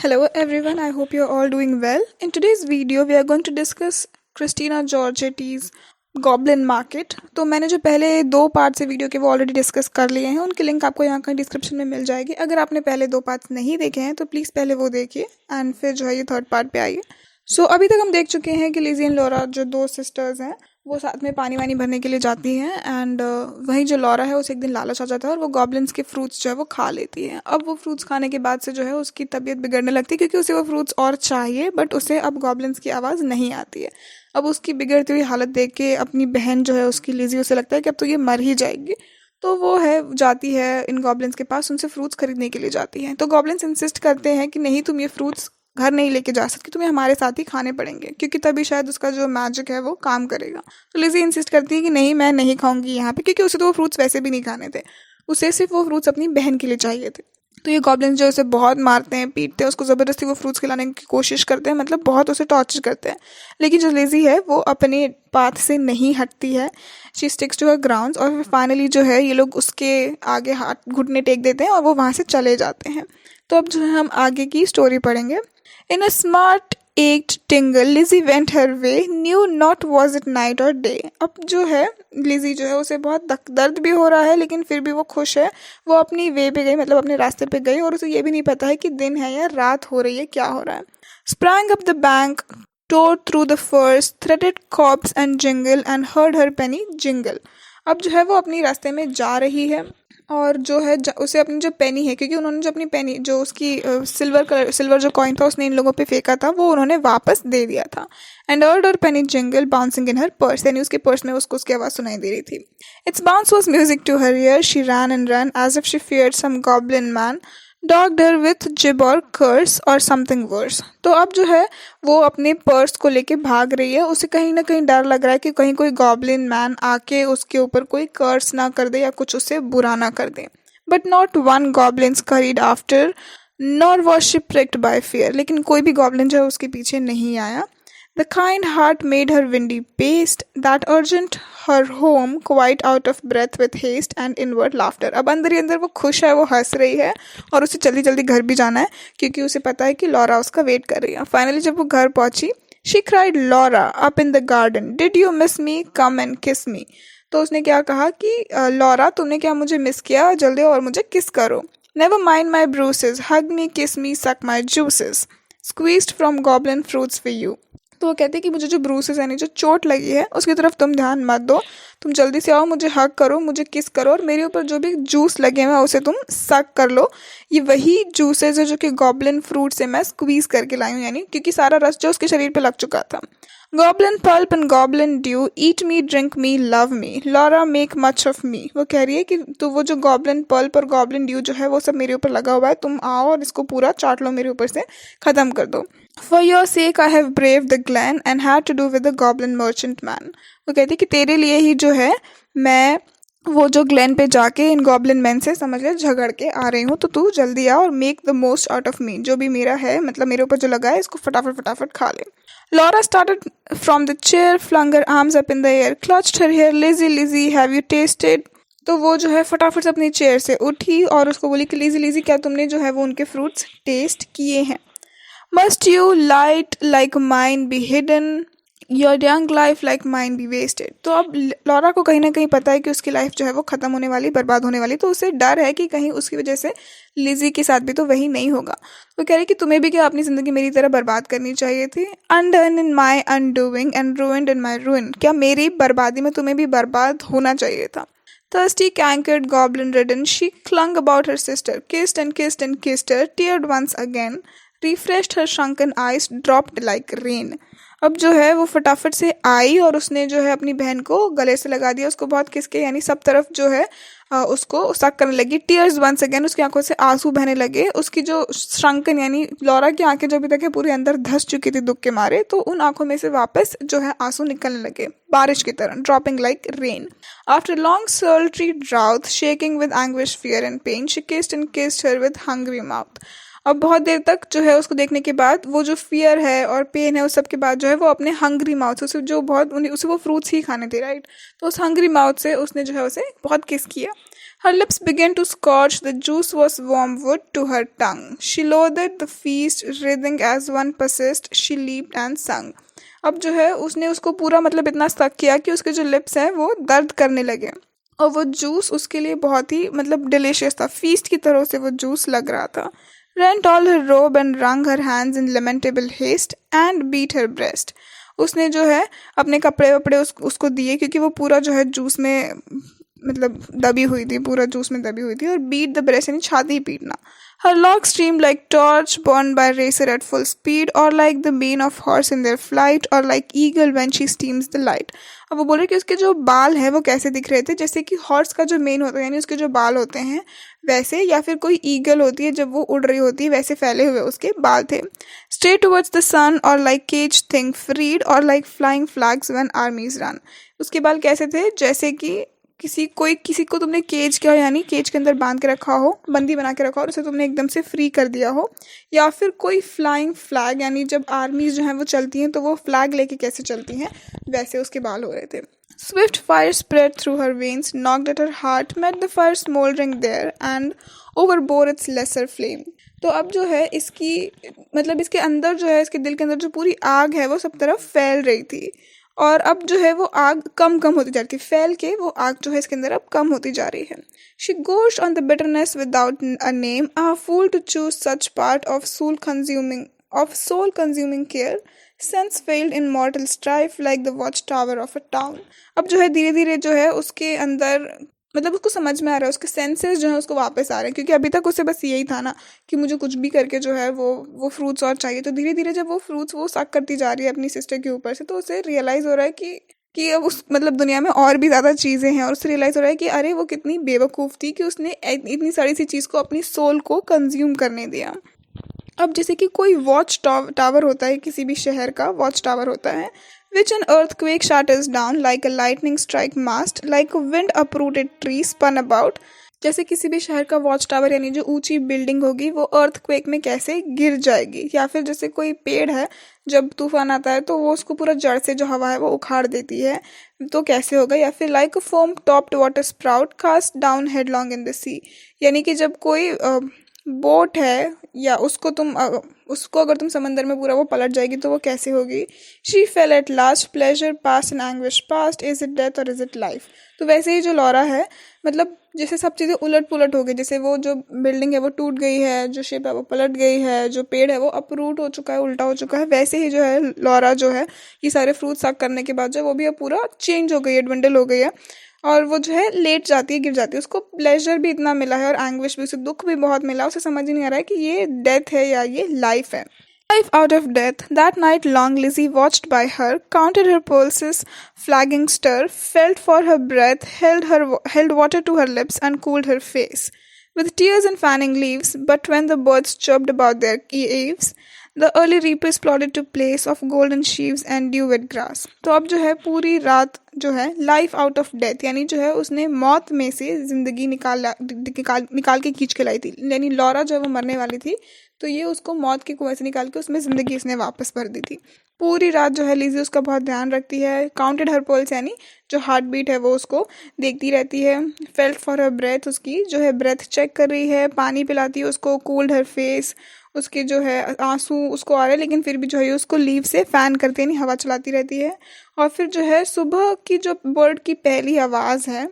Hello everyone, I hope you're all doing well. In today's video, we are going to discuss Christina Giorgetti's goblin market. तो मैंने जो पहले दो part से video के वो ऑलरेडी डिस्कस कर लिए हैं, उनकी लिंक आपको यहाँ का डिस्क्रिप्शन में मिल जाएगी। अगर आपने पहले दो पार्ट्स नहीं देखे हैं तो प्लीज़ पहले वो देखिए एंड फिर जो है ये थर्ड पार्ट पे आइए। अभी तक हम देख चुके हैं कि लिज़ी एंड लॉरा जो दो सिस्टर्स हैं वो साथ में पानी वानी भरने के लिए जाती हैं एंड वहीं जो लॉरा है उसे एक दिन लालच आ जाता है और वो गॉब्लिन्स के फ्रूट्स जो है वो खा लेती है। अब वो फ्रूट्स खाने के बाद से जो है उसकी तबीयत बिगड़ने लगती है क्योंकि उसे वो फ्रूट्स और चाहिए, बट उसे अब गॉब्लिन्स की आवाज़ नहीं आती है। अब उसकी बिगड़ती हुई हालत देख के अपनी बहन जो है उसकी लिज़ी उसे लगता है कि अब तो ये मर ही जाएगी। तो वो है जाती है इन गॉब्लिन्स के पास, उनसे फ्रूट्स खरीदने के लिए जाती है। तो गॉब्लिन्स इंसिस्ट करते हैं कि नहीं, तुम ये फ्रूट्स घर नहीं लेके जा सकती, तुम्हें हमारे साथ ही खाने पड़ेंगे क्योंकि तभी शायद उसका जो मैजिक है वो काम करेगा। तो लिज़ी इंसिस्ट करती है कि नहीं, मैं नहीं खाऊंगी यहाँ पे, क्योंकि उसे तो वो फ्रूट्स वैसे भी नहीं खाने थे, उसे सिर्फ वो फ्रूट्स अपनी बहन के लिए चाहिए थे। तो ये गॉब्लिन्स जो उसे बहुत मारते हैं, पीटते हैं, उसको ज़बरदस्ती वो फ्रूट्स खिलाने की कोशिश करते हैं, मतलब बहुत उसे टॉर्चर करते हैं। लेकिन जो लिज़ी है वो अपने पाथ से नहीं हटती है, she sticks to her grounds. और फिर फाइनली जो है ये लोग उसके आगे हाथ घुटने टेक देते हैं और वो वहाँ से चले जाते हैं। तो अब जो है हम आगे की स्टोरी पढ़ेंगे। In a smart-ached tingle, Lizzie went her way, knew not was it night or day. अब जो है लिज़ी जो है उसे बहुत दर्द भी हो रहा है लेकिन फिर भी वो खुश है। वो अपनी वे पे गई, मतलब अपने रास्ते पे गई और उसे ये भी नहीं पता है कि दिन है या रात हो रही है, क्या हो रहा है। Sprang up the bank, tore through the firs, threaded copse and jingle and heard her penny jingle. अब जो है वो अपनी रास्ते में जा रही है और जो है उसे अपनी जो पेनी है, क्योंकि उन्होंने जो अपनी पेनी जो उसकी सिल्वर जो कॉइन था उसने इन लोगों पे फेंका था वो उन्होंने वापस दे दिया था। And her Penney jingle bouncing in her purse, यानी उसके पर्स में उसको उसकी आवाज़ सुनाई दे रही थी। Its bounce was music to her ear, she ran and run as if she feared some goblin man dogged her with gibe or कर्स और समथिंग वर्स। तो अब जो है वो अपने पर्स को लेके भाग रही है, उसे कहीं ना कहीं डर लग रहा है कि कहीं कोई गॉब्लिन मैन आके उसके ऊपर कोई कर्स ना कर दे या कुछ उसे बुरा ना कर दे। But not one goblin scurried after nor was she pricked by fear, लेकिन कोई भी गॉब्लिन जो है उसके पीछे नहीं आया। The kind heart made her windy paced, that urgent her home quite out of breath with haste and inward laughter. अब अंदर ही अंदर वो खुश है, वो हंस रही है और उसे जल्दी जल्दी घर भी जाना है क्योंकि उसे पता है कि लॉरा उसका वेट कर रही है। फाइनली जब वो घर पहुंची, she cried Laura up in the garden, did you miss me? Come and kiss me. तो उसने क्या कहा कि लॉरा तुमने क्या मुझे मिस किया, जल्दी और मुझे किस करो। Never mind my bruises, hug me, kiss me, suck my juices, squeezed from goblin fruits for you. तो वो कहते हैं कि मुझे जो ब्रूसेस यानी जो चोट लगी है उसकी तरफ तुम ध्यान मत दो, तुम जल्दी से आओ, मुझे हग करो, मुझे किस करो और मेरे ऊपर जो भी जूस लगे हुए हैं उसे तुम सक कर लो। ये वही जूसेस है जो कि गॉब्लिन फ्रूट से मैं स्क्वीज करके लाई हूँ, यानी क्योंकि सारा रस जो उसके शरीर पे लग चुका था। Goblin pulp and goblin due, eat me, drink me, love me, Laura make much of me. वो कह रही है कि तो वो जो गॉब्लिन पल्प और गॉब्लिन ड्यू जो है वो सब मेरे ऊपर लगा हुआ है, तुम आओ और इसको पूरा चाट लो, मेरे ऊपर से ख़त्म कर दो। For your sake I have braved the glen and had to do with the goblin merchant man. वो कहती है कि तेरे लिए ही जो है मैं वो जो ग्लेन पे जाके इन गॉब्लिन मैन से समझ ले झगड़ के आ रही हूँ, तो तू जल्दी आ और make the most out of me, जो भी मेरा है मतलब मेरे ऊपर जो लगा है इसको फटाफट फटाफट खा ले। Laura started from the chair, flung her arms up in the air, clutched her hair, Lizzie, Lizzie, have you tasted? तो वो जो है फटाफट से अपनी चेयर से उठी और उसको बोली कि लिज़ी लिज़ी क्या तुमने जो है वो उनके फ्रूट्स टेस्ट किए हैं। Must you light like mine be hidden, your young life like mine be wasted. तो अब लॉरा को कहीं ना कहीं पता है कि उसकी लाइफ जो है वो ख़त्म होने वाली, बर्बाद होने वाली, तो उसे डर है कि कहीं उसकी वजह से लिज़ी के साथ भी तो वही नहीं होगा। वो कह रही कि तुम्हें भी क्या अपनी ज़िंदगी मेरी तरह बर्बाद करनी चाहिए थी। Undone in my undoing and ruined in my ruin, क्या मेरी बर्बादी में तुम्हें भी बर्बाद होना चाहिए था। Thirsty, cankered, goblin-ridden, she clung about her sister, kissed and kissed and kissed her, teared once again, refreshed her shrunken eyes, dropped like rain. अब जो है वो फटाफट से आई और उसने जो है अपनी बहन को गले से लगा दिया, उसको बहुत किसके यानी सब तरफ जो है उसको सक करने लगी। टीयर्स वंस अगेन, उसकी आंखों से आंसू बहने लगे। उसकी जो श्रंकन यानी लॉरा की आंखें जो अभी तक है पूरे अंदर धंस चुकी थी दुख के मारे, तो उन आंखों में से वापस जो है आंसू निकलने लगे बारिश की तरह, dropping like rain. After long sultry drought, shaking with anguish, fear and pain, she kissed and kissed her with hungry mouth. और बहुत देर तक जो है उसको देखने के बाद वो जो फियर है और पेन है उस सब के बाद जो है वो अपने हंग्री माउथ से, उसे जो बहुत उसे वो फ्रूट्स ही खाने थे, राइट, तो उस हंग्री माउथ से उसने जो है उसे बहुत किस किया. Her lips began to scorch, the juice was warm wood to her tongue. She loathed the feast, writhing as one possessed, she leaped and sung. अब जो है उसने उसको पूरा मतलब इतना सक किया कि उसके जो लिप्स हैं वो दर्द करने लगे, और वो जूस उसके लिए बहुत ही मतलब डिलीशियस था, फीस्ट की तरह से वो जूस लग रहा था. Rent all her robe and wrung her hands in lamentable haste and beat her breast. उसने जो है अपने कपड़े वपड़े उसको दिए, क्योंकि वो पूरा जो है जूस में मतलब दबी हुई थी, पूरा जूस में दबी हुई थी, और बीट द ब्रेस्ट यानी छाती पीटना. Her locks streamed like torch borne by racer at full speed, or like the mane of horse in their flight, or like eagle when she steams the light. अब वो बोल रहे कि उसके जो बाल है वो कैसे दिख रहे थे, जैसे कि हॉर्स का जो मेन होता है यानी उसके जो बाल होते हैं वैसे, या फिर कोई ईगल होती है जब वो उड़ रही होती है वैसे फैले हुए उसके बाल थे. Straight towards the sun, or like caged thing freed, or like flying flags when armies run. उसके बाल कैसे थे, जैसे कि किसी को तुमने केज किया हो, यानी केज के अंदर बांध के रखा हो, बंदी बना के रखा हो, और उसे तुमने एकदम से फ्री कर दिया हो, या फिर कोई फ्लाइंग फ्लैग यानी जब आर्मीज जो हैं वो चलती हैं तो वो फ्लैग लेके कैसे चलती हैं वैसे उसके बाल हो रहे थे. Swift fire spread through her veins, knocked at her heart, met the fire smoldering there and overbore its lesser flame. तो अब जो है इसकी मतलब इसके अंदर जो है, इसके दिल के अंदर जो पूरी आग है वो सब तरफ फैल रही थी, और अब जो है वो आग कम होती जा रही थी, फैल के वो आग जो है इसके अंदर अब कम होती जा रही है. She gorged on the bitterness without a name, a fool to choose such part of soul consuming care. Sense failed in mortal strife like the watchtower of a town. अब जो है धीरे धीरे जो है उसके अंदर मतलब उसको समझ में आ रहा है, उसके सेंसेस जो है उसको वापस आ रहे हैं, क्योंकि अभी तक उसे बस यही था ना कि मुझे कुछ भी करके जो है वो फ्रूट्स और चाहिए. तो धीरे धीरे जब वो फ्रूट्स वो सक करती जा रही है अपनी सिस्टर के ऊपर से, तो उसे रियलाइज़ हो रहा है कि अब उस मतलब दुनिया में और भी ज़्यादा चीज़ें हैं, और उसे रियलाइज़ हो रहा है कि अरे वो कितनी बेवकूफ़ थी कि उसने इतनी सारी सी चीज़ को अपनी सोल को कंज्यूम करने दिया. अब जैसे कि कोई वॉच टावर होता है, किसी भी शहर का वॉच टावर होता है, which an earthquake shatters down like a lightning strike mast, like a wind uprooted tree spun about. जैसे किसी भी शहर का वॉच टावर यानी जो ऊंची बिल्डिंग होगी वो अर्थक्वेक में कैसे गिर जाएगी, या फिर जैसे कोई पेड़ है जब तूफान आता है तो वो उसको पूरा जड़ से जो हवा है वो उखाड़ देती है, तो कैसे होगा. या फिर like a foam topped water spout cast down headlong in the sea, यानी कि जब कोई बोट है या उसको अगर तुम समंदर में पूरा वो पलट जाएगी तो वो कैसे होगी. She fail at last, pleasure past and anguish past, is it death और इज इट लाइफ. तो वैसे ही जो लॉरा है मतलब जैसे सब चीज़ें उलट पुलट हो गई, जैसे वो जो बिल्डिंग है वो टूट गई है, जो शिप है वो पलट गई है, जो पेड़ है वो अपरूट हो चुका है, उल्टा हो चुका है, वैसे ही जो है लॉरा जो है ये सारे फ्रूट साक करने के बाद जो वो भी अब पूरा चेंज हो गई है, dwindle हो गई है, और वो जो है लेट जाती है, गिर जाती है. उसको प्लेजर भी इतना मिला है और एंग्विश भी, उसे दुख भी बहुत मिला, उसे समझ ही नहीं आ रहा है कि ये डेथ है या ये लाइफ है. Life out of death. That night long, Lizzie, watched by her, counted her pulses, flagging stir, felt for her breath, held water to her lips, and cooled her face with tears and fanning leaves. But when the birds chirped about their eaves, the early reapers plodded to place of golden sheaves and dew-wet grass. तो अब जो है पूरी रात जो है life out of death यानी जो है उसने मौत में से जिंदगी निकाल के खींच के लाई थी, यानी लॉरा जो है वो मरने वाली थी तो ये उसको मौत के कुएं से निकाल के उसमें ज़िंदगी इसने वापस भर दी थी. पूरी रात जो है लिज़ी उसका बहुत ध्यान रखती है, काउंटेड हर पल्स यानी जो हार्ट बीट है वो उसको देखती रहती है, फेल्ट फॉर हर ब्रेथ, उसकी जो है ब्रेथ चेक कर रही है, पानी पिलाती है उसको, कूल्ड हर फेस, उसके जो है आंसू उसको आ रहे हैं लेकिन फिर भी जो है उसको लीव से फ़ैन करती है, नहीं हवा चलाती रहती है. और फिर जो है सुबह की जो बर्ड की पहली आवाज़ है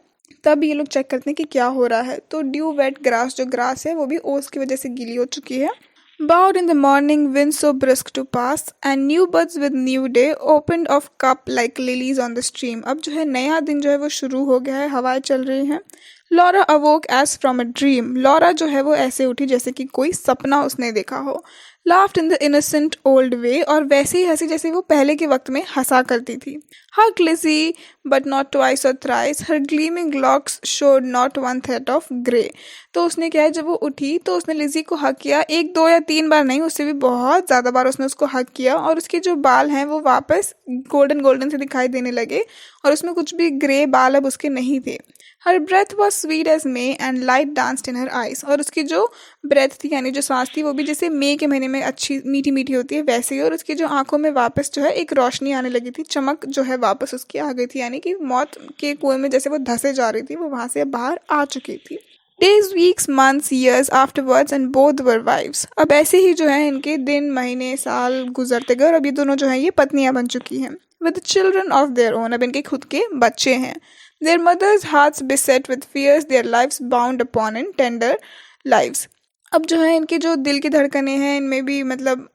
तब ये लोग चेक करते हैं कि क्या हो रहा है. तो ड्यू वेट ग्रास, जो ग्रास है वो भी ओस की वजह से गीली हो चुकी है. Bowed in the morning, wind so brisk to pass, and new buds with new day opened of cup like lilies on the stream. अब जो है नया दिन जो है वो शुरू हो गया है, हवाएं चल रही हैं. Laura awoke as from a dream. Laura जो है वो ऐसे उठी जैसे कि कोई सपना उसने देखा हो. Laughed in the innocent old way, और वैसे ही हंसी जैसे वो पहले के वक्त में हंसा करती थी. हग लिज़ी बट नॉट ट्वाइस और thrice, her gleaming locks showed not one thread of grey. तो उसने क्या है जब वो उठी तो उसने लिज़ी को हग किया, 1 2 या 3 बार नहीं, उससे भी बहुत ज़्यादा बार उसने उसको हग किया, और उसके जो बाल हैं वो वापस गोल्डन से दिखाई देने लगे और उसमें कुछ भी ग्रे बाल अब उसके नहीं थे. Her breath was sweet as May and light danced in her eyes, और उसकी जो ब्रेथ थी यानी जो सांस थी वो भी जैसे मई के महीने में अच्छी मीठी मीठी होती है वैसे ही, और उसकी जो आंखों में वापस जो है एक रोशनी आने लगी थी, चमक जो है वापस उसकी आ गई थी, यानी कि मौत के कुएं में जैसे वो धंसे जा रही थी वो वहां से बाहर आ चुकी थी। Days weeks months years afterwards and both were wives, अब ऐसे ही जो है इनके दिन महीने साल गुजरते गए और अब ये दोनों जो है ये पत्नियां बन चुकी हैं, with children of their own, अब इनके खुद के बच्चे हैं। Their mothers hearts beset with fears, their lives bound upon in tender lives, अब जो है इनके जो दिल की धड़कनें हैं इनमें भी मतलब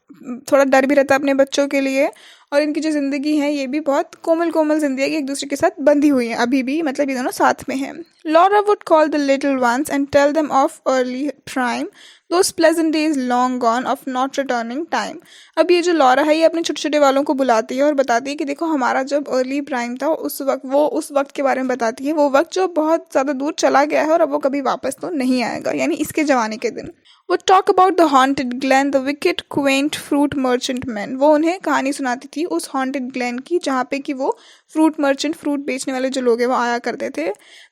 थोड़ा डर भी रहता है अपने बच्चों के लिए, और इनकी जो ज़िंदगी है ये भी बहुत कोमल कोमल जिंदगी एक दूसरे के साथ बंधी हुई है अभी भी, मतलब ये दोनों साथ में हैं। Laura would call the little ones and tell them of early prime, those pleasant days long gone of not returning time, अब ये जो लॉरा है ये अपने छोटे छोटे वालों को बुलाती है और बताती है कि देखो हमारा जब अर्ली प्राइम था उस वक्त के बारे में बताती है, वो वक्त जो बहुत ज़्यादा दूर चला गया है और अब वो कभी वापस तो नहीं आएगा, यानी इसके ज़माने के दिन। वो talk about the haunted Glenn, the wicket Quint fruit merchant man, वो उन्हें कहानी सुनाती थी उस हॉन्टेड ग्लेन की जहाँ पे कि वो फ्रूट मर्चेंट, फ्रूट बेचने वाले जो लोग हैं वो आया करते थे।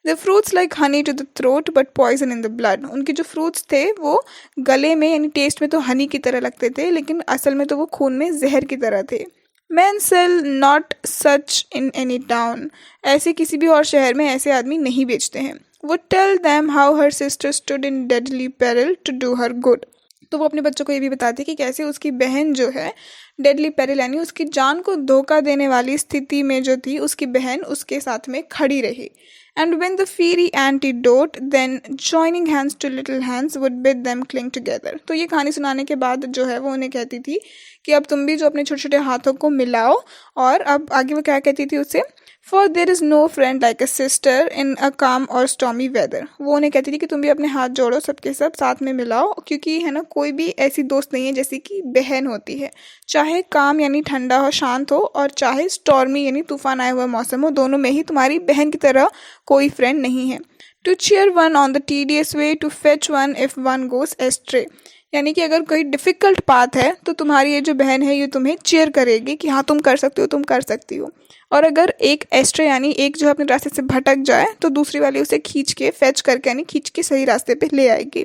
The fruits like honey to the throat but poison in the blood, उनके जो फ्रूट्स थे वो गले में यानी टेस्ट में तो हनी की तरह लगते थे लेकिन असल में तो वो खून में जहर की तरह थे। Men sell not such in any town, ऐसे किसी भी और शहर में ऐसे आदमी नहीं बेचते हैं। Would tell them how her sister stood in deadly peril to do her good, तो वो अपने बच्चों को ये भी बताती है कि कैसे उसकी बहन जो है डेडली पेरिल यानी उसकी जान को धोखा देने वाली स्थिति में जो थी उसकी बहन उसके साथ में खड़ी रही। And when the fiery antidote then joining hands to little hands would bid them cling together, तो ये कहानी सुनाने के बाद जो है वो उन्हें कहती थी कि अब तुम भी जो अपने छोटे छोटे हाथों को मिलाओ, और अब आगे वो क्या कहती थी उससे, for there is no friend like a sister in a calm or stormy weather, वो उन्हें कहती थी कि तुम भी अपने हाथ जोड़ो सबके सब साथ में मिलाओ, क्योंकि है ना कोई भी ऐसी दोस्त नहीं है जैसी कि बहन होती है, चाहे काम यानी ठंडा हो शांत हो और चाहे स्टॉर्मी यानी तूफान आया हुआ मौसम हो, दोनों में ही तुम्हारी बहन की तरह कोई फ्रेंड नहीं है। To cheer one on the tedious way, to fetch one if one goes astray, यानी कि अगर कोई डिफ़िकल्ट पाथ है तो तुम्हारी ये जो बहन है ये तुम्हें चीयर करेगी कि हाँ तुम कर सकते हो, तुम कर सकती हो, और अगर एक एस्ट्रे यानी एक जो अपने रास्ते से भटक जाए तो दूसरी वाली उसे खींच के फेच करके यानी खींच के सही रास्ते पे ले आएगी।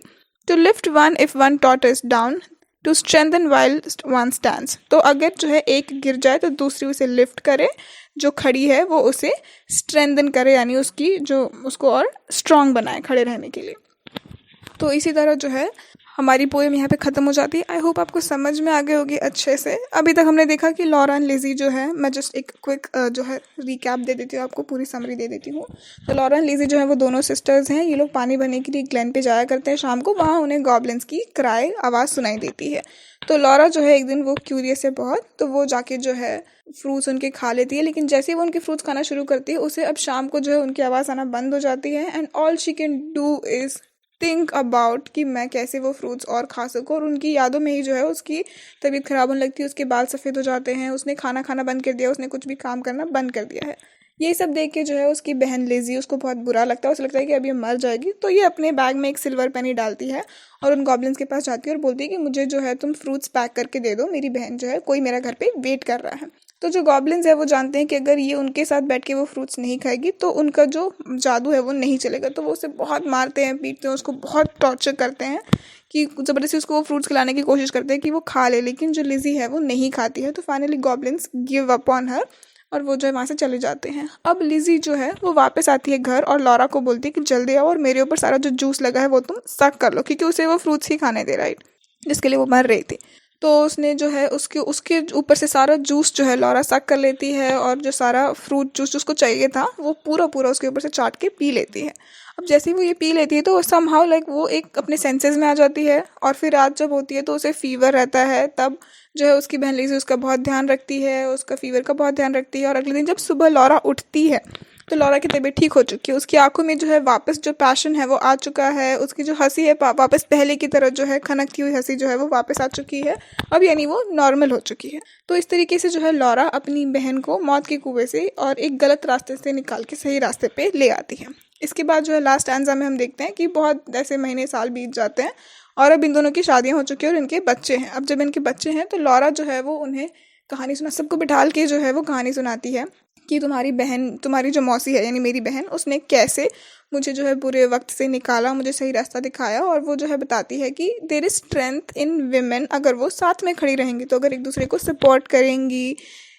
To lift one if one totters down, to strengthen while one stands, तो अगर जो है एक गिर जाए तो दूसरी उसे लिफ्ट करे, जो खड़ी है वो उसे स्ट्रेंथन करे यानी उसकी जो उसको और स्ट्रांग बनाए खड़े रहने के लिए। तो इसी तरह जो है हमारी पोएम यहाँ पे ख़त्म हो जाती है। आई होप आपको समझ में आ गई होगी अच्छे से। अभी तक हमने देखा कि लॉरा एंड लिज़ी जो है, मैं जस्ट एक क्विक जो है रिकैप दे देती हूँ आपको, पूरी समरी दे देती हूँ। तो लॉरा एंड लिज़ी जो है वो दोनों सिस्टर्स हैं। ये लोग पानी भरने के लिए ग्लेन पे जाया करते हैं शाम को, वहाँ उन्हें गॉब्लिन्स की क्राई आवाज़ सुनाई देती है। तो लॉरा जो है एक दिन वो क्यूरियस है बहुत, तो वो जाके जो है फ्रूट्स उनके खा लेती है, लेकिन जैसे ही वो उनके फ्रूट्स खाना शुरू करती है उसे अब शाम को जो है उनकी आवाज़ आना बंद हो जाती है। And all she can do is think about कि मैं कैसे वो फ्रूट्स और खा सकूँ, और उनकी यादों में ही जो है उसकी तबीयत ख़राब होने लगती है, उसके बाल सफ़ेद हो जाते हैं, उसने खाना खाना बंद कर दिया, उसने कुछ भी काम करना बंद कर दिया है। ये सब देख के जो है उसकी बहन लिज़ी, उसको बहुत बुरा लगता है, उसे लगता है कि अब ये मर जाएगी। तो ये अपने बैग में एक सिल्वर पेनी डालती है और उन गॉब्लिन्स के पास जाती है और बोलती है कि मुझे जो है तुम फ्रूट्स पैक करके दे दो, मेरी बहन जो है कोई मेरा घर पे वेट कर रहा है। तो जो गॉब्लिन्स है वो जानते हैं कि अगर ये उनके साथ बैठ के वो फ्रूट्स नहीं खाएगी तो उनका जो जादू है वो नहीं चलेगा। तो वो उसे बहुत मारते हैं, पीटते हैं, उसको बहुत टॉर्चर करते हैं कि ज़बरदस्ती उसको वो फ्रूट्स खिलाने की कोशिश करते हैं कि वो खा ले, लेकिन जो लिज़ी है वो नहीं खाती है। तो finally goblins give up on her और वो जो है वहाँ से चले जाते हैं। अब लिज़ी जो है वो वापस आती है घर और लॉरा को बोलती है कि जल्दी आओ और मेरे ऊपर सारा जो जूस लगा है वो तुम सक कर लो, क्योंकि उसे वो फ्रूट्स ही खाने दे, राइट, जिसके लिए वो मर रही थी। तो उसने जो है उसके ऊपर से सारा जूस जो है लॉरा सक कर लेती है और जो सारा फ्रूट जूस जिसको चाहिए था वो पूरा उसके ऊपर से चाट के पी लेती है। अब जैसे ही वो ये पी लेती है तो समहाउ लाइक वो एक अपने सेंसेस में आ जाती है, और फिर रात जब होती है तो उसे फीवर रहता है। तब जो है उसकी बहन लिज़ी उसका बहुत ध्यान रखती है, उसका फीवर का बहुत ध्यान रखती है, और अगले दिन जब सुबह लॉरा उठती है तो लॉरा की तबीयत ठीक हो चुकी है, उसकी आंखों में जो है वापस जो पैशन है वो आ चुका है, उसकी जो हंसी है वापस पहले की तरह जो है खनकती हुई हंसी जो है वो वापस आ चुकी है, अब यानी वो नॉर्मल हो चुकी है। तो इस तरीके से जो है लॉरा अपनी बहन को मौत के कुएं से और एक गलत रास्ते से निकाल के सही रास्ते पे ले आती है। इसके बाद जो है लास्ट स्टैंजा में हम देखते हैं कि बहुत ऐसे महीने साल बीत जाते हैं और अब इन दोनों की शादियाँ हो चुकी हैं और इनके बच्चे हैं। अब जब इनके बच्चे हैं तो लॉरा जो है वो उन्हें कहानी सुना, सबको बिठाल के जो है वो कहानी सुनाती है कि तुम्हारी बहन, तुम्हारी जो मौसी है यानी मेरी बहन, उसने कैसे मुझे जो है बुरे वक्त से निकाला, मुझे सही रास्ता दिखाया। और वो जो है बताती है कि there is strength in women, अगर वो साथ में खड़ी रहेंगी, तो अगर एक दूसरे को सपोर्ट करेंगी,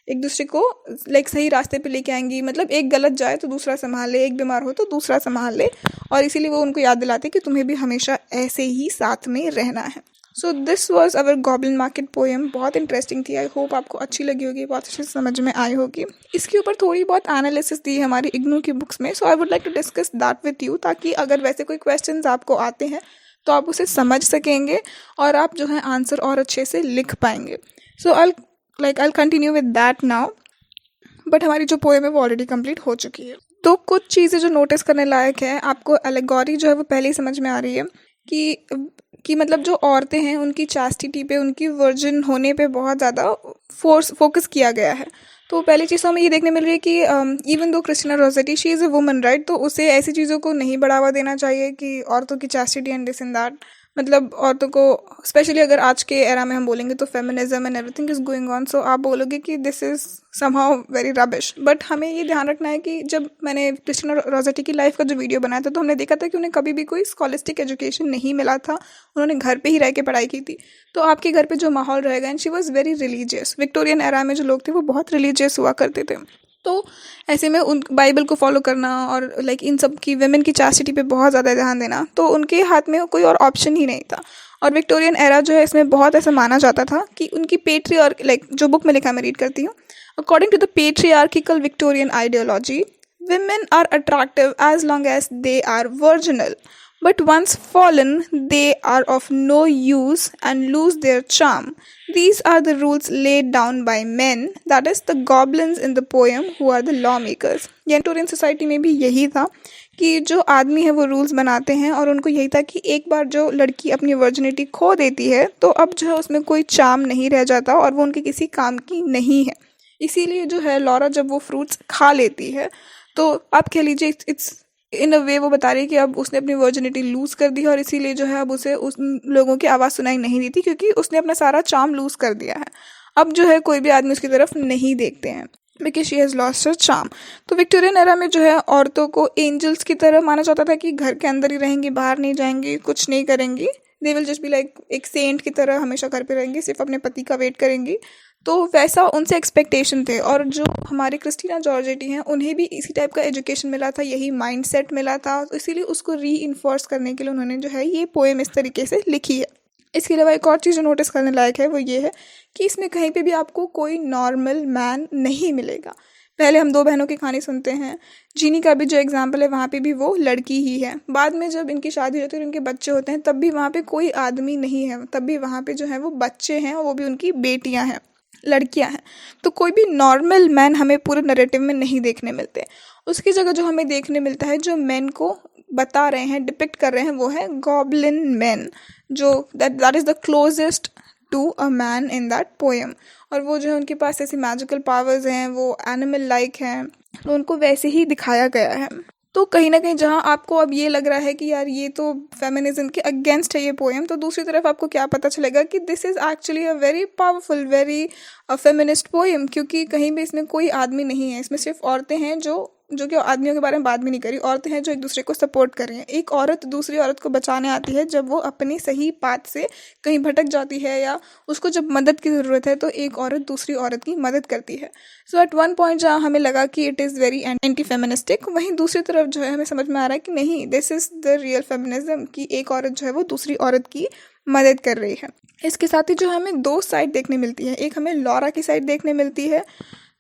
एक दूसरे को सही रास्ते पे लेके आएंगी, मतलब एक गलत जाए तो दूसरा संभाल ले, एक बीमार हो तो दूसरा संभाल ले। और इसीलिए वो उनको याद दिलाते हैं कि तुम्हें भी हमेशा ऐसे ही साथ में रहना है। So this was our goblin market poem. बहुत इंटरेस्टिंग थी, आई होप आपको अच्छी लगी होगी, बहुत अच्छे से समझ में आई होगी। इसके ऊपर थोड़ी बहुत एनालिसिस दी है हमारी इग्नू की बुक्स में, so I would like to discuss that with you, ताकि अगर वैसे कोई क्वेश्चंस आपको आते हैं तो आप उसे समझ सकेंगे और आप जो है आंसर और अच्छे से लिख पाएंगे। So I continue with that now, but हमारी जो पोएम है वो ऑलरेडी कंप्लीट हो चुकी है। तो कुछ चीज़ें जो नोटिस करने लायक है, आपको एलेगोरी जो है वो पहले ही समझ में आ रही है कि मतलब जो औरतें हैं उनकी चास्टिटी पे, उनकी वर्जिन होने पे बहुत ज़्यादा फोकस किया गया है। तो पहली चीज़ हमें ये देखने मिल रही है कि even though Christina Rossetti she is a woman, right, तो उसे ऐसी चीज़ों को नहीं बढ़ावा देना चाहिए कि औरतों की चास्टिटी एंड दिस एंड दैट, मतलब औरतों को स्पेशली अगर आज के एरा में हम बोलेंगे तो feminism and everything is going on, so आप बोलोगे कि this is somehow very rubbish. But हमें ये ध्यान रखना है कि जब मैंने क्रिस्टीना रोसेटी की लाइफ का जो वीडियो बनाया था, तो हमने देखा था कि उन्हें कभी भी कोई स्कॉलिस्टिक एजुकेशन नहीं मिला था, उन्होंने घर पे ही रह के पढ़ाई की थी। तो आपके घर पे जो माहौल रहेगा, and she was very religious, Victorian era में जो लोग थे वो बहुत रिलीजियस हुआ करते थे। तो ऐसे में उन बाइबल को फॉलो करना और इन सब की वुमेन की चास्टिटी पे बहुत ज़्यादा ध्यान देना, तो उनके हाथ में कोई और ऑप्शन ही नहीं था। और विक्टोरियन एरा जो है, इसमें बहुत ऐसा माना जाता था कि उनकी पेट्रियार्क, जो बुक में लिखा मैं रीड करती हूँ, according to the patriarchal Victorian ideology, women are attractive as long as they are virginal, but once fallen they are of no use and lose their charm. These are the rules laid down by men, that is the goblins in the poem, who are the lawmakers. Victorian society में भी यही था कि जो आदमी है वो rules बनाते हैं, और उनको यही था कि एक बार जो लड़की अपनी वर्जिनिटी खो देती है तो अब जो है उसमें कोई चार्म नहीं रह जाता और वो उनके किसी काम की नहीं है। इसीलिए जो है लॉरा जब वो फ्रूट्स खा लेती है, तो आप कह लीजिए इट्स इन अ वे वो बता रही है कि अब उसने अपनी वर्जिनिटी लूज़ कर दी है, और इसीलिए जो है अब उसे उस लोगों की आवाज़ सुनाई नहीं देती, क्योंकि उसने अपना सारा चार्म लूज़ कर दिया है। अब जो है कोई भी आदमी उसकी तरफ नहीं देखते हैं, because she has lost her charm. तो विक्टोरियन एरा में जो है औरतों को एंजल्स की तरह माना जाता था कि घर के अंदर ही रहेंगी, बाहर नहीं जाएंगी, कुछ नहीं करेंगी, they will just be like एक सेंट की तरह हमेशा घर पे रहेंगी, सिर्फ अपने पति का वेट करेंगी। तो वैसा उनसे एक्सपेक्टेशन थे, और जो हमारे क्रिस्टीना जॉर्जेटी हैं उन्हें भी इसी टाइप का एजुकेशन मिला था, यही माइंडसेट मिला था, तो इसीलिए उसको री इन्फोर्स करने के लिए उन्होंने जो है ये पोएम इस तरीके से लिखी है। इसके अलावा एक और चीज़ जो नोटिस करने लायक है वो ये है कि इसमें कहीं पे भी आपको कोई नॉर्मल मैन नहीं मिलेगा। पहले हम दो बहनों की कहानी सुनते हैं, जीनी का भी जो एग्जाम्पल है वहाँ पे भी वो लड़की ही है। बाद में जब इनकी शादी होती है और इनके बच्चे होते हैं, तब भी वहाँ पे कोई आदमी नहीं है, तब भी वहाँ पे जो है वो बच्चे हैं, और वो भी उनकी बेटियाँ हैं, लड़कियां हैं। तो कोई भी नॉर्मल मैन हमें पूरे नरेटिव में नहीं देखने मिलते। उसकी जगह जो हमें देखने मिलता है, जो मैन को बता रहे हैं, डिपिक्ट कर रहे हैं, वो है गॉब्लिन मैन, जो that is the closest to a man in that poem. और वो जो है उनके पास ऐसी मैजिकल पावर्स हैं, वो एनिमल लाइक हैं, तो उनको वैसे ही दिखाया गया है। तो कहीं ना कहीं जहाँ आपको अब ये लग रहा है कि यार ये तो फेमिनिज्म के अगेंस्ट है ये पोएम, तो दूसरी तरफ आपको क्या पता चलेगा कि this is actually a very powerful, very feminist poem, क्योंकि कहीं भी इसमें कोई आदमी नहीं है, इसमें सिर्फ औरतें हैं जो कि आदमियों के बारे में बात भी नहीं करी, औरतें हैं जो एक दूसरे को सपोर्ट कर रही हैं। एक औरत दूसरी औरत को बचाने आती है जब वो अपनी सही पाथ से कहीं भटक जाती है, या उसको जब मदद की ज़रूरत है, तो एक औरत दूसरी औरत की मदद करती है। सो एट वन पॉइंट जहाँ हमें लगा कि it is very anti feministic, वहीं दूसरी तरफ जो है हमें समझ में आ रहा है कि नहीं, this is the real feminism, कि एक औरत जो है वो दूसरी औरत की मदद कर रही है। इसके साथ ही जो हमें दो साइड देखने मिलती है, एक हमें लॉरा की साइड देखने मिलती है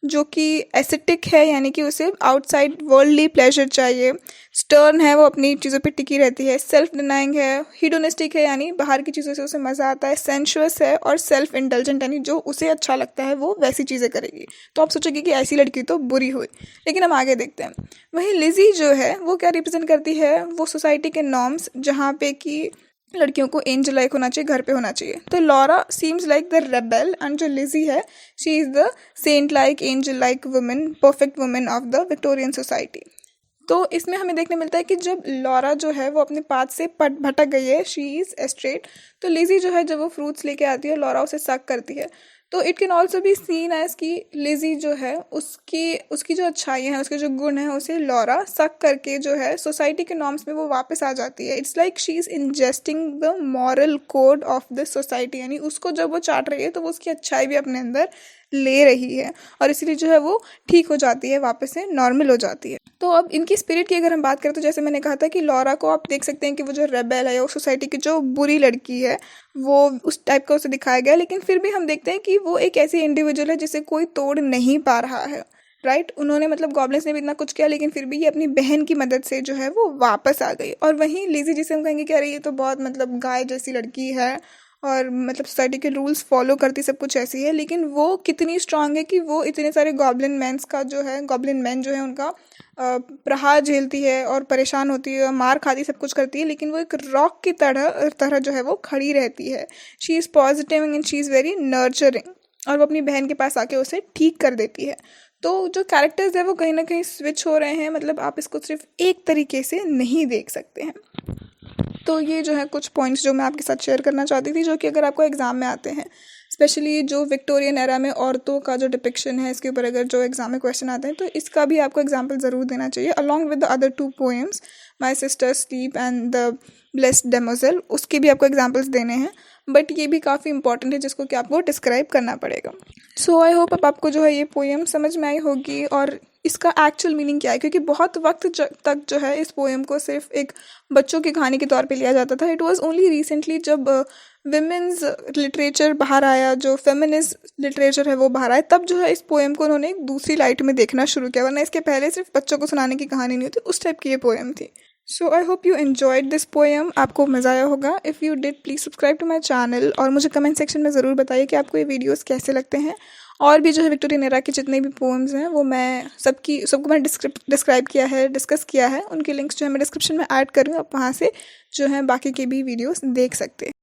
जो कि एस्थेटिक है, यानी कि उसे आउटसाइड वर्ल्डली प्लेजर चाहिए, स्टर्न है, वो अपनी चीज़ों पे टिकी रहती है, सेल्फ डिनाइंग है, हीडोनिस्टिक है, यानी बाहर की चीज़ों से उसे मज़ा आता है, सेंशुअस है, और सेल्फ इंडल्जेंट, यानी जो उसे अच्छा लगता है वो वैसी चीज़ें करेगी। तो आप सोचोगे कि ऐसी लड़की तो बुरी हुई, लेकिन हम आगे देखते हैं। वहीं लिजी जो है वो क्या रिप्रेजेंट करती है, वो सोसाइटी के नॉर्म्स, जहाँ पे कि लड़कियों को एंजल लाइक होना चाहिए, घर पे होना चाहिए। तो Laura seems like the rebel, and जो लिजी है she is the saint like, angel like women, perfect women of the Victorian society. तो इसमें हमें देखने मिलता है कि जब लॉरा जो है वो अपने पाथ से भटक गई है, शी इज़ एस्ट्रेट, तो लिजी जो है जब वो फ्रूट्स लेके आती है, लॉरा उसे सक करती है, तो it can also be seen as कि लिजी जो है उसकी जो अच्छाइयाँ हैं, उसके जो गुण हैं, उसे लॉरा सक करके जो है सोसाइटी के नॉर्म्स में वो वापस आ जाती है। It's like she is ingesting the moral code of the society, यानी उसको जब वो चाट रही है तो वो उसकी अच्छाई भी अपने अंदर ले रही है और इसीलिए जो है वो ठीक हो जाती है, वापस से नॉर्मल हो जाती है। तो अब इनकी स्पिरिट की अगर हम बात करें तो जैसे मैंने कहा था कि लॉरा को आप देख सकते हैं कि वो जो रेबेल है या सोसाइटी की जो बुरी लड़की है वो उस टाइप का उसे दिखाया गया, लेकिन फिर भी हम देखते हैं कि वो एक ऐसी इंडिविजुअल है जिसे कोई तोड़ नहीं पा रहा है। राइट, उन्होंने मतलब गॉब्लिन्स ने भी इतना कुछ किया लेकिन फिर भी ये अपनी बहन की मदद से जो है वो वापस आ गई। और वहीं लिजी जिसे हम कहेंगे कि अरे ये तो बहुत मतलब गाय जैसी लड़की है और मतलब सोसाइटी के रूल्स फॉलो करती, सब कुछ ऐसी है, लेकिन वो कितनी स्ट्रांग है कि वो इतने सारे गॉब्लिन मैंस का जो है, गॉब्लिन मैन जो है उनका प्रहार झेलती है और परेशान होती है, मार खाती, सब कुछ करती है, लेकिन वो एक रॉक की तरह तरह जो है वो खड़ी रहती है। She is positive and she is very nurturing, और वो अपनी बहन के पास आके उसे ठीक कर देती है। तो जो कैरेक्टर्स है वो कहीं ना कहीं स्विच हो रहे हैं, मतलब आप इसको सिर्फ एक तरीके से नहीं देख सकते हैं। तो ये जो है कुछ पॉइंट्स जो मैं आपके साथ शेयर करना चाहती थी, जो कि अगर आपको एग्ज़ाम में आते हैं, स्पेशली जो विक्टोरियन एरा में औरतों का जो डिपिक्शन है, इसके ऊपर अगर जो एग्जाम में क्वेश्चन आते हैं तो इसका भी आपको एग्जाम्पल ज़रूर देना चाहिए, along with the other 2 poems, my sister sleep and the blessed damozel, उसके भी आपको एग्जाम्पल्स देने हैं, बट ये भी काफ़ी इंपॉर्टेंट है जिसको कि आपको डिस्क्राइब करना पड़ेगा। सो आई होप अब आपको जो है ये पोएम समझ में आई होगी और इसका एक्चुअल मीनिंग क्या है, क्योंकि बहुत वक्त तक जो है इस पोएम को सिर्फ एक बच्चों की कहानी के तौर पे लिया जाता था। इट वाज ओनली रिसेंटली जब विमेंस लिटरेचर बाहर आया, जो फेमिनिस्ट लिटरेचर है वो बाहर आया, तब जो है इस पोएम को उन्होंने एक दूसरी लाइट में देखना शुरू किया, वरना इसके पहले सिर्फ बच्चों को सुनाने की कहानी नहीं होती, उस टाइप की ये पोएम थी। So I hope you enjoyed this poem, आपको मज़ा आया होगा। If you did please subscribe to my channel और मुझे कमेंट सेक्शन में ज़रूर बताइए कि आपको ये वीडियोज़ कैसे लगते हैं। और भी जो है विक्टोरियन एरा के जितने भी पोएम्स हैं वो मैं सबको मैं डिस्क्राइब किया है, डिस्कस किया है, उनके लिंक्स जो है मैं डिस्क्रिप्शन में ऐड कर रही हूँ, आप वहाँ से जो है बाकी के भी वीडियोस देख सकते हैं।